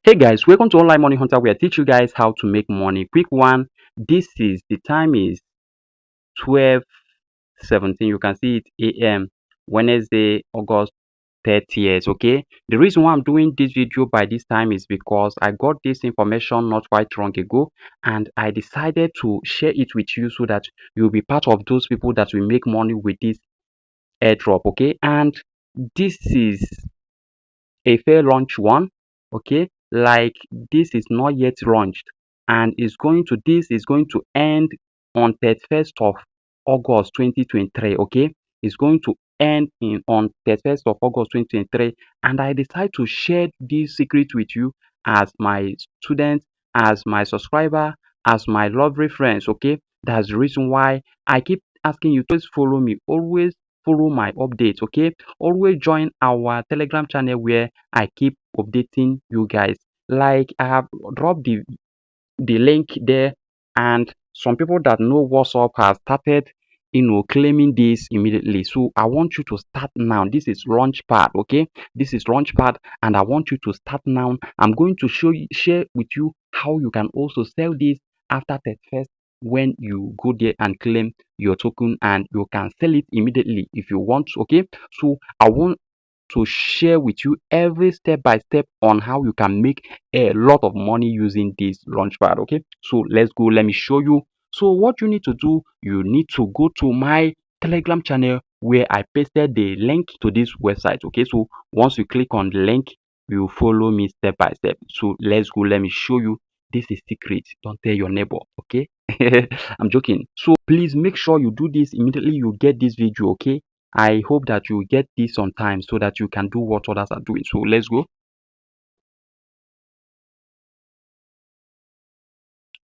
Hey guys, welcome to Online Money Hunter where I teach you guys how to make money. Quick one. This is the time is 12:17. You can see it AM, Wednesday, August 30th. Okay. The reason why I'm doing this video by this time is because I got this information not quite long ago and I decided to share it with you so that you'll be part of those people that will make money with this airdrop. Okay. And this is a fair launch one. Okay, like this is not yet launched and this is going to end on 31st of August 2023. Okay, it's going to end in on 31st of August 2023, and I decide to share this secret with you as my students, as my subscriber, as my lovely friends. Okay, that's the reason why I keep asking you to always follow me, always follow my updates. Okay, always join our Telegram channel where I keep updating you guys. Like I have dropped the link there, and some people that know what's up have started claiming this immediately. So I want you to start now. This is launchpad. Okay, this is launchpad and I want you to start now. I'm going to share with you how you can also sell this after 31st when you go there and claim your token, and you can sell it immediately if you want. Okay, so I want to share with you every step by step on how you can make a lot of money using this launchpad. Okay, so let's go. Let me show you. So what you need to do, you need to go to my Telegram channel where I pasted the link to this website. Okay, so once you click on the link, you follow me step by step. So let's go. Let me show you. This is secret. Don't tell your neighbor. Okay, I'm joking. So please make sure you do this immediately you get this video. Okay, I hope that you get this on time so that you can do what others are doing. So let's go.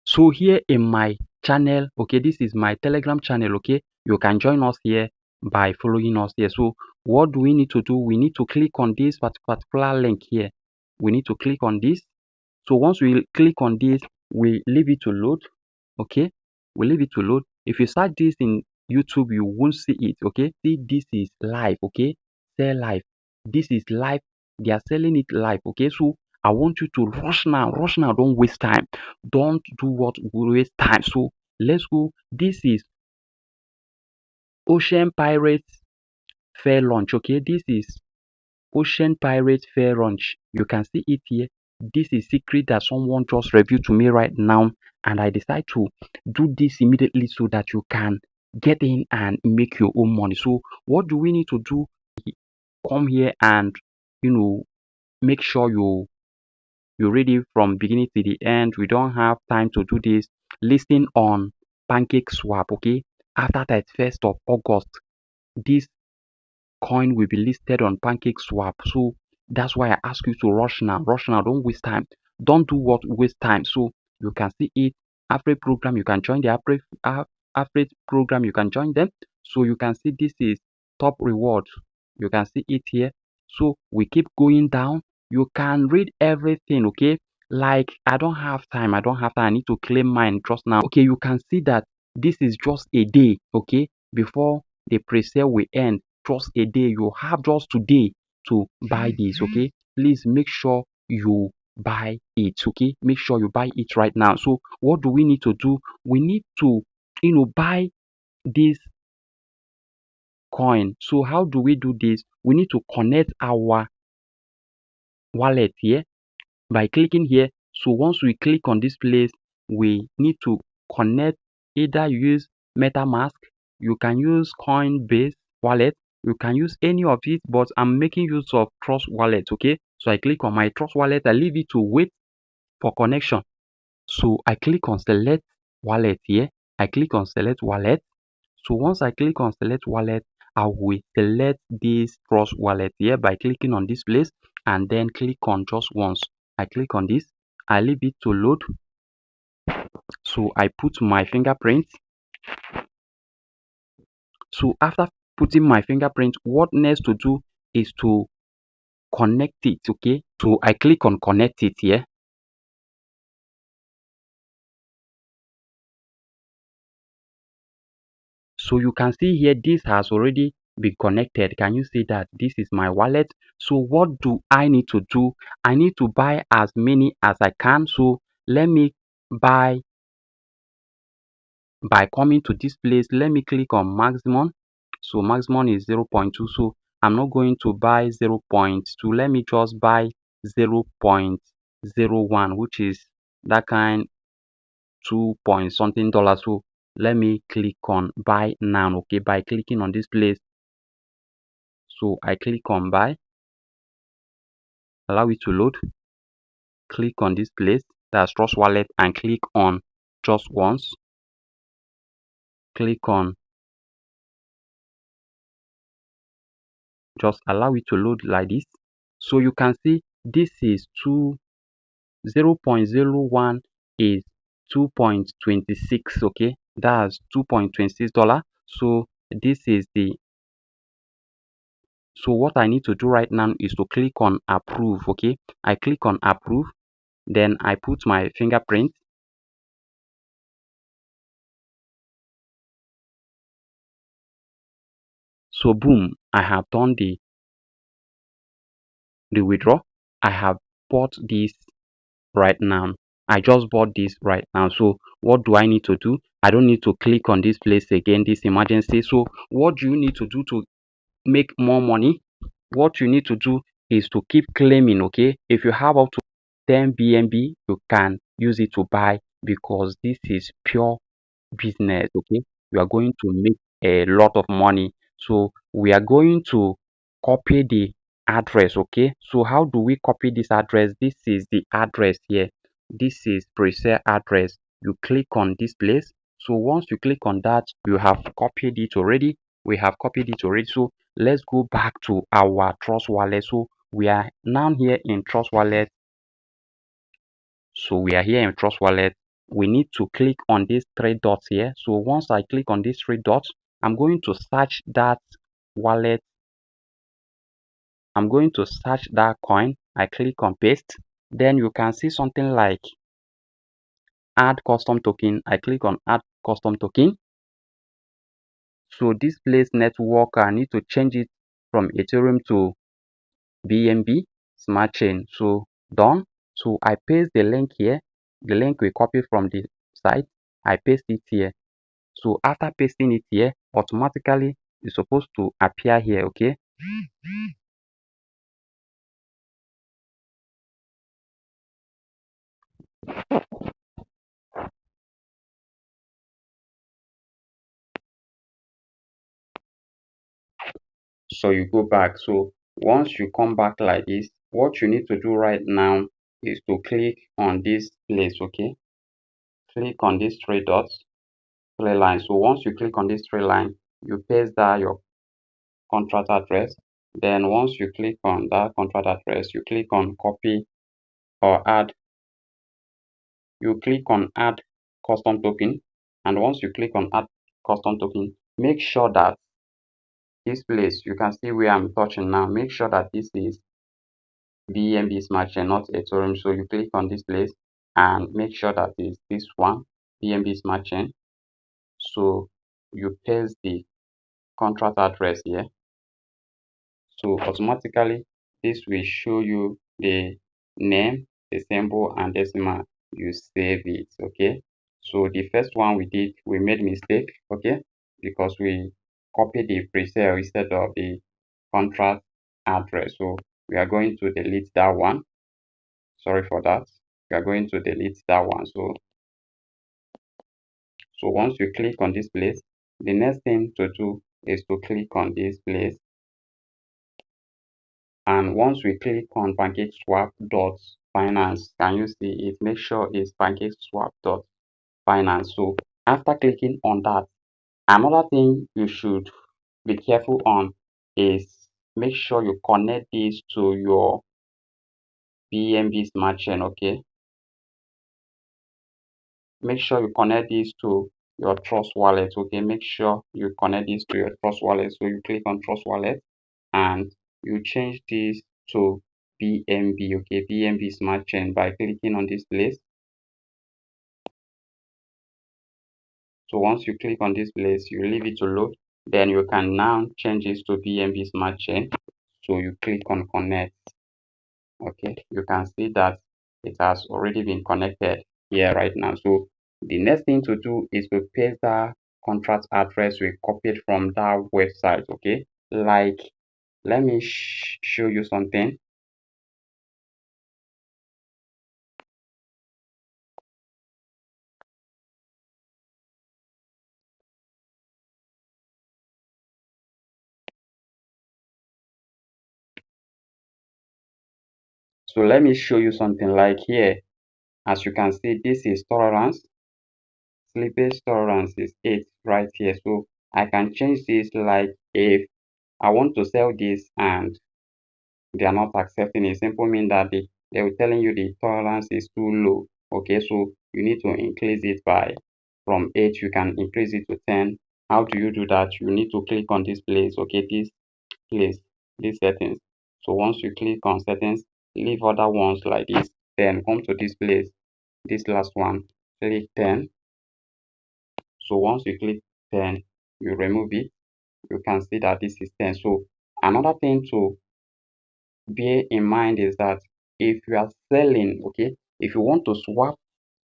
So here in my channel, okay, this is my Telegram channel. Okay, you can join us here by following us here. So what do we need to do? We need to click on this particular link here. We need to click on this. So once we click on this, we leave it to load. Okay, we leave it to load. If you start this in YouTube, you won't see it. Okay, see, this is live. Okay, sell live. This is live. They are selling it live. Okay, so I want you to rush now. Rush now. Don't waste time. Don't do what will waste time. So let's go. This is Ocean Pirates Fair Launch. Okay, this is Ocean Pirates Fair Launch. You can see it here. This is secret that someone just revealed to me right now, and I decide to do this immediately so that you can get in and make your own money. So what do we need to do? Come here and you know make sure you read it from beginning to the end. We don't have time to do this. Listing on Pancakeswap. Okay, after 31st of August, this coin will be listed on Pancakeswap. So that's why I ask you to rush now. Rush now. Don't waste time. Don't do what waste time. So you can see it. After program, you can join the after program. You can join them. So you can see this is top reward. You can see it here. So we keep going down. You can read everything. Okay. Like I don't have time. I don't have time. I need to claim mine just now. Okay. You can see that this is just a day. Okay. Before the pre-sale will end, just a day. You have just today to buy this. Okay, please make sure you buy it. Okay, make sure you buy it right now. So what do we need to do? We need to buy this coin. So how do we do this? We need to connect our wallet here by clicking here. So once we click on this place, we need to connect. Either use MetaMask, you can use Coinbase wallet, you can use any of it, but I'm making use of Trust Wallet. Okay, so I click on my Trust Wallet. I leave it to wait for connection. So I click on select wallet here. I click on select wallet. So once I click on select wallet, I will select this Trust Wallet here by clicking on this place and then click on just once. I click on this. I leave it to load. So I put my fingerprint. So after putting my fingerprint, what next to do is to connect it. Okay, so I click on connect it here. So you can see here this has already be connected. Can you see that this is my wallet? So what do I need to do? I need to buy as many as I can. So let me buy by coming to this place. Let me click on maximum. So maximum is 0.2. So I'm not going to buy 0.2. Let me just buy 0.01, which is that kind 2 point something dollars. So let me click on buy now. Okay, by clicking on this place. So I click on buy, allow it to load, click on this place, that's Trust Wallet, and click on just once, click on, just allow it to load like this. So you can see this is 0.01 is 2.26. okay, that's $2.26. So this is the, so what I need to do right now is to click on approve. Okay, I click on approve, then I put my fingerprint. So boom, I have done the withdraw. I have bought this right now. I just bought this right now. So what do I need to do? I don't need to click on this place again, this emergency. So what do you need to do to make more money? What you need to do is to keep claiming. Okay, if you have up to 10 BNB, you can use it to buy, because this is pure business. Okay, you are going to make a lot of money. So we are going to copy the address. Okay, so how do we copy this address? This is the address here. This is pre-sale address. You click on this place. So once you click on that, you have copied it already. We have copied it already. So let's go back to our Trust Wallet. So we are now here in Trust Wallet. So we are here in Trust Wallet. We need to click on these three dots here. So once I click on these three dots, I'm going to search that wallet. I'm going to search that coin. I click on paste. Then you can see something like add custom token. I click on add custom token. So this place network, I need to change it from Ethereum to BNB smart chain. So done. So I paste the link here. The link we copy from the site. I paste it here. So after pasting it here, automatically it's supposed to appear here. Okay, so you go back. So once you come back like this, what you need to do right now is to click on this place. Okay, click on these three dots, three lines. So once you click on this three line, you paste that your contract address. Then once you click on that contract address, you click on copy or add. You click on add custom token, and once you click on add custom token, make sure that this place, you can see where I'm touching now, make sure that this is BNB smart chain, not Ethereum. So you click on this place and make sure that is this one, BNB smart chain. So you paste the contract address here. So automatically this will show you the name, the symbol, and decimal. You save it. Okay, so the first one we did, we made mistake. Okay, because we copied the pre-sale instead of the contract address. So we are going to delete that one. Sorry for that. We are going to delete that one. So once you click on this place, the next thing to do is to click on this place. And once we click on pancakeswap.finance, can you see it? Make sure it's pancakeswap.finance. So after clicking on that, another thing you should be careful on is make sure you connect this to your BNB smart chain. Okay, make sure you connect this to your Trust Wallet. Okay, make sure you connect this to your Trust Wallet. So you click on Trust Wallet and you change this to BNB. Okay, BNB smart chain by clicking on this place. So once you click on this place, you leave it to load. Then you can now change this to BNB smart chain. So you click on connect. Okay, you can see that it has already been connected here right now. So the next thing to do is to paste that contract address we copied from that website. Okay, like let me show you something. So let me show you something like here. As you can see, this is tolerance. Slippage tolerance is 8 right here. So I can change this, like if I want to sell this and they are not accepting it, simple mean that they were telling you the tolerance is too low. Okay, so you need to increase it by from 8, you can increase it to 10. How do you do that? You need to click on this place. Okay, this place, these settings. So once you click on settings, leave other ones like this, then come to this place, this last one, click 10. So once you click 10, you remove it, you can see that this is 10. So another thing to bear in mind is that if you are selling, okay, if you want to swap,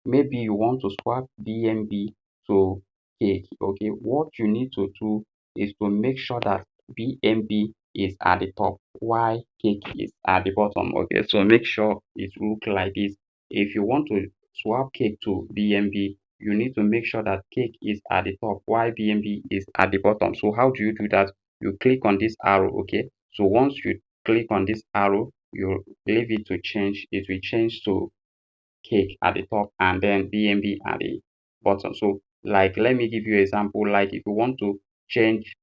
maybe you want to swap BNB to cake. Okay, what you need to do is to make sure that BNB is at the top while cake is at the bottom. Okay, so make sure it look like this. If you want to swap cake to BNB, you need to make sure that cake is at the top while BNB is at the bottom. So how do you do that? You click on this arrow. Okay, so once you click on this arrow, you leave it to change. It will change to cake at the top and then BNB at the bottom. So like let me give you an example. Like if you want to change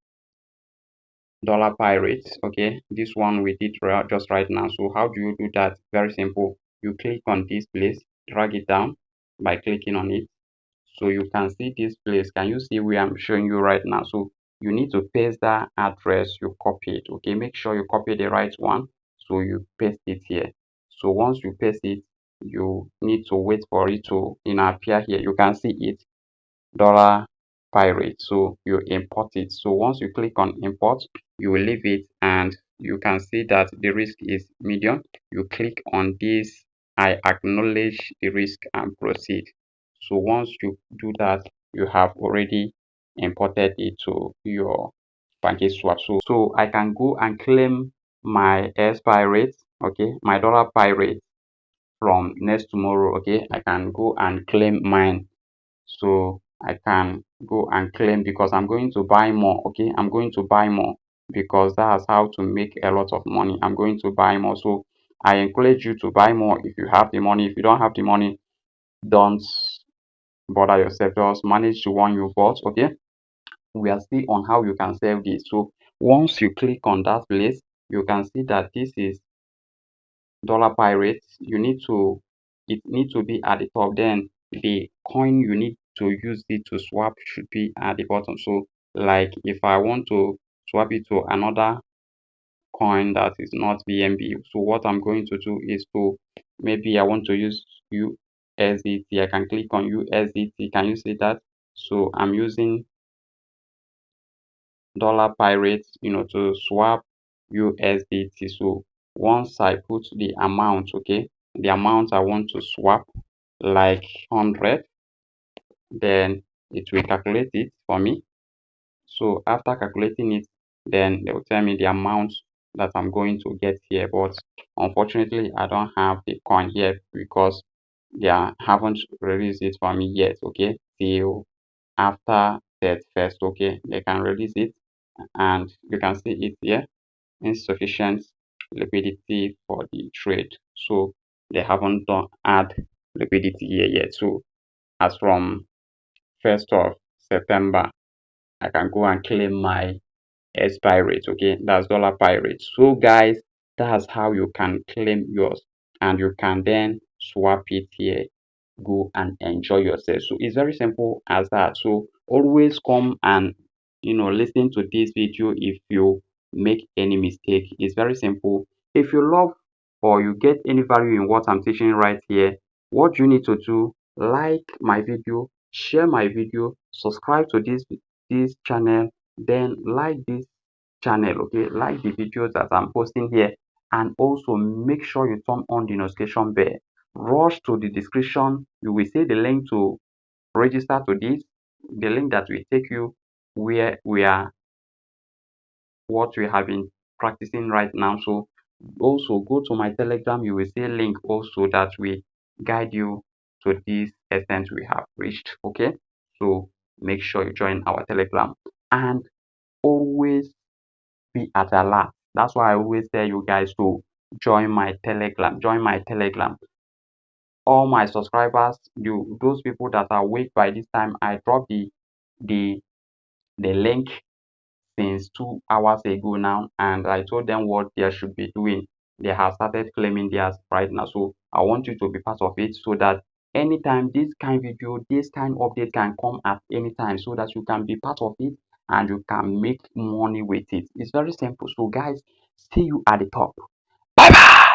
dollar pirates, okay, this one we did just right now. So how do you do that? Very simple. You click on this place, drag it down by clicking on it. So you can see this place. Can you see where I'm showing you right now? So you need to paste that address you copied. Okay, make sure you copy the right one. So you paste it here. So once you paste it, you need to wait for it to appear here. You can see it, dollar pirate. So you import it. So once you click on import, you will leave it and you can see that the risk is medium. You click on this, I acknowledge the risk and proceed. So once you do that, you have already imported it to your Pancakeswap. So I can go and claim my pirate, okay, my dollar pirate from next tomorrow. Okay, I can go and claim mine. So I can go and claim because I'm going to buy more. Okay, I'm going to buy more because that's how to make a lot of money. I'm going to buy more. So I encourage you to buy more if you have the money. If you don't have the money, don't bother yourself, just manage the one you bought. Okay, we are still on how you can sell this. So once you click on that place, you can see that this is dollar pirates. You need to, it need to be at the top, then the coin you need to use it to swap should be at the bottom. So like if I want to swap it to another coin that is not BNB, so what I'm going to do is to, maybe I want to use USDT. I can click on USDT. Can you see that? So I'm using dollar pirates, to swap USDT. So once I put the amount, okay, the amount I want to swap, like 100, then it will calculate it for me. So after calculating it, then they will tell me the amount that I'm going to get here. But unfortunately, I don't have the coin here because they haven't released it for me yet. Okay, till after that first. Okay, they can release it, and you can see it here, insufficient liquidity for the trade. So they haven't done add liquidity here yet. So as from 1st of September, I can go and claim my pirate. Okay, that's dollar pirate. So guys, that's how you can claim yours, and you can then swap it here, go and enjoy yourself. So it's very simple as that. So always come and listen to this video. If you make any mistake, it's very simple. If you love or you get any value in what I'm teaching right here, what you need to do, like my video, share my video, subscribe to this channel, then like this channel, okay, like the videos that I'm posting here, and also make sure you turn on the notification bell. Rush to the description, you will see the link to register to this, the link that will take you where we are, what we have been practicing right now. So also go to my telegram, you will see a link also that will guide you to this extent we have reached. Okay, so make sure you join our telegram and always be at alert. That's why I always tell you guys to join my telegram. Join my telegram. All my subscribers, you, those people that are awake by this time, I drop the the link since 2 hours ago now, and I told them what they should be doing. They have started claiming theirs right now. So I want you to be part of it so that anytime this kind video, this kind update can come at any time, so that you can be part of it and you can make money with it. It's very simple. So guys, see you at the top. Bye bye.